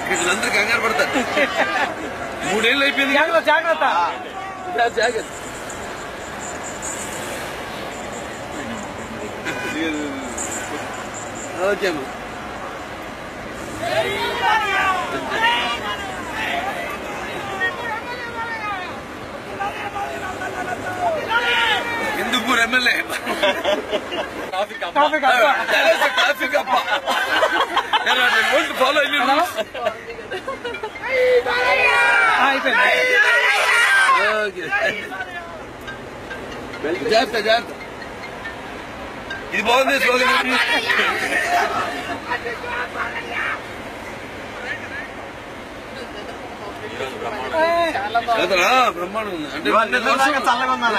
వీళ్ళందరూ కంగారు పడతారు. 3 ఏళ్ళు అయిపోయింది. జాగ్రత్త జాగ్రత్త. ఓకే అమ్మా. హిందూపూర్ ఎమ్మెల్యే ట్రాఫిక్ అప్ప ఫాలో జాగ్రత్త జాగ్రత్త. ఇది బాగుంది స్లోగన్. బ్రహ్మాండం ఉంది. అంటే చల్లగా ఉందా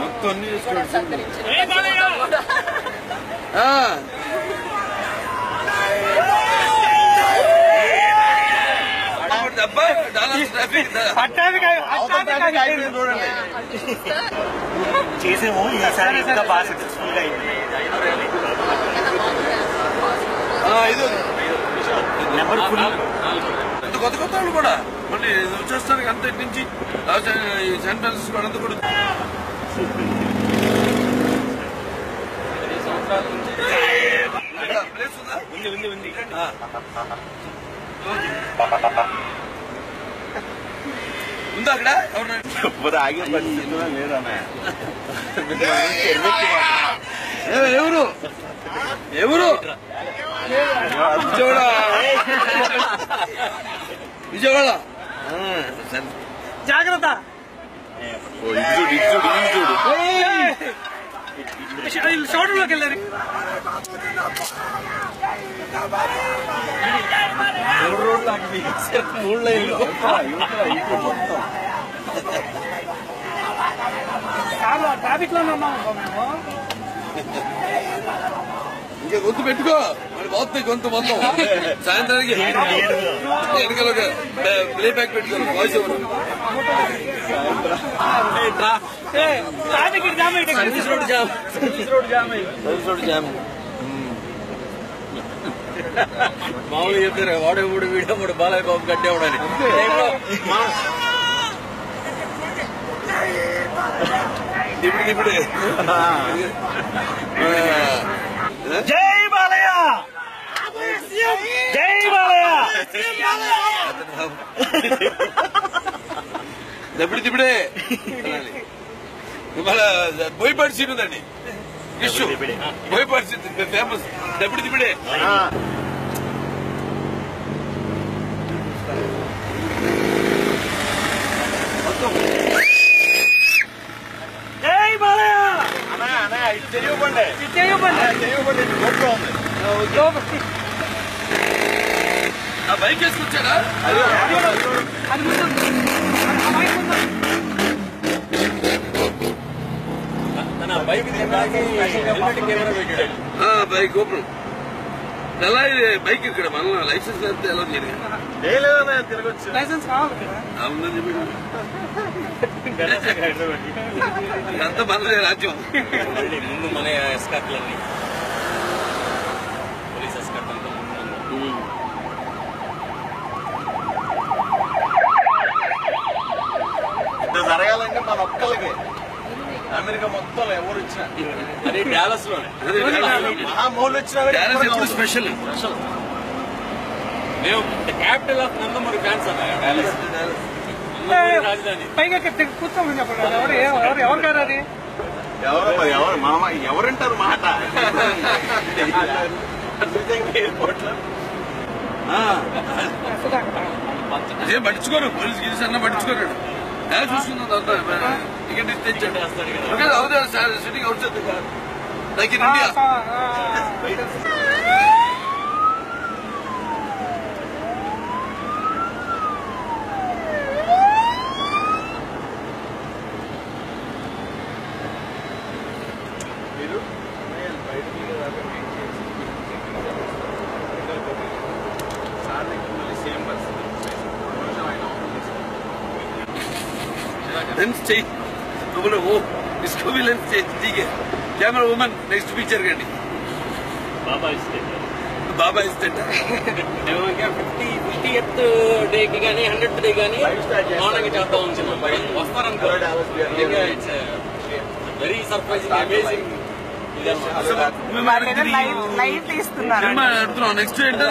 మొత్తం అన్ని చూసుకోండి. చేసేమో ఈసారి ఇంకా బాగా సక్సెస్ఫుల్ గా అయింది. నెంబర్ ఫుల్ కొత్త కొత్త వాళ్ళు కూడా మళ్ళీ వచ్చేస్తానికి అంత నుంచి సెంట్రల్స్ కూడా అంత కూడా ప్లేస్ ఉందా? ఉంది. ఉందా అక్కడ? ఆగే పరిస్థితుల్లో లేదన్నా. ఎవరు విజయవాడ జాగ్రత్త. షోరూంలోకి వెళ్ళారు. ట్రాఫిక్ లో ఉన్నాము మేము. ఇంకా గొంతు పెట్టుకో మరి పోతుంది గొంతు మొత్తం. సాయంత్రానికి వెనకాల ప్లే బ్యాక్ పెట్టుకోవాలి. వాయిస్ మామూలుగా చెప్తారు వాడే మూడు వీడియో మూడు బాలయ్య బాబు కట్టేవాడని. ఇప్పుడు జై బాలయ్య, జై బాలయ్య. ఇప్పుడే మళ్ళా బోయపాటి సీన్ ఉందండి. Issue Boyapati scene famous. ఇప్పుడే జై బాలయ్య. చేయబండి ఆ బైక్ వేసుకొచ్చాడా? బైక్ ఓపెన్ ఎలా? బైక్ ఇక్కడ మన లైసెన్స్ లేకపోతే ఎలా తిరగచ్చు. లైసెన్స్ కావాలి. అంతా మనదే రాజ్యం. ముందు మన ఎస్కార్ట్లన్నీ పోలీస్ ఎస్కార్ట్ అంతా ఇంత జరగాలంటే మన ఒక్కలకి అమెరికా మొత్తం ఎవరు వచ్చినా అది డాలస్ లోనే మహామూలు వచ్చినా స్పెషల్. మేము క్యాపిటల్ ఆఫ్ నందమూరి ఫ్యాన్స్ అన్నా డాలస్ రాజధాని. పైగా కూర్చోమని చెప్పండి. ఎవరు కాదు అది. ఎవరంటారు మాట ఎయిర్పోర్ట్ లో ఏం పట్టించుకోరు. పోలీసు గిలీసు అన్న పట్టించుకోరు. చూసుకుందాం టికెట్ ఇస్తే ఇచ్చాడు. Sitting out side like in India. చెయ్యి इसको भी लेंस ठीक है कैमरा वुमन नेक्स्ट पिक्चर కండి బాబా ఇస్టేట్ 50th డేకి కానీ 100th డే కానీ మార్నింగ్ చేద్దాం అనుకున్నాం వస్తారనుకో వెరీ సర్ప్రైజింగ్ అమేజింగ్ లైవ్ తీస్తున్నారు అడుగుతున్నాం నెక్స్ట్ ఏంటో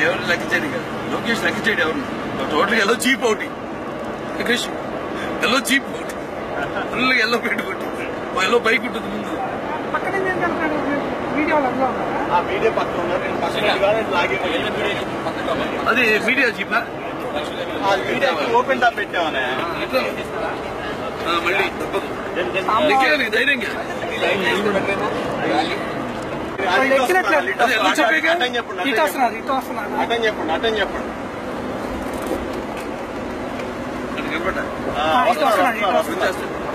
ఎవరు లెక్క చేయడు కదా లోకేష్ లెక్క చేయడు ఎవరు టోటల్గా yellow cheap out Lokesh yellow cheap out full yellow పెట్టుకుంటు ఎల్లో బైక్ ఉంటుంది ముందు వీడియో పక్కన ఉన్నారు అది మీడియా చీపా ఓపెన్ టాప్ పెట్టామనే మళ్ళీ తప్పదు ధైర్యంగా అటని చెప్పండి వస్తారు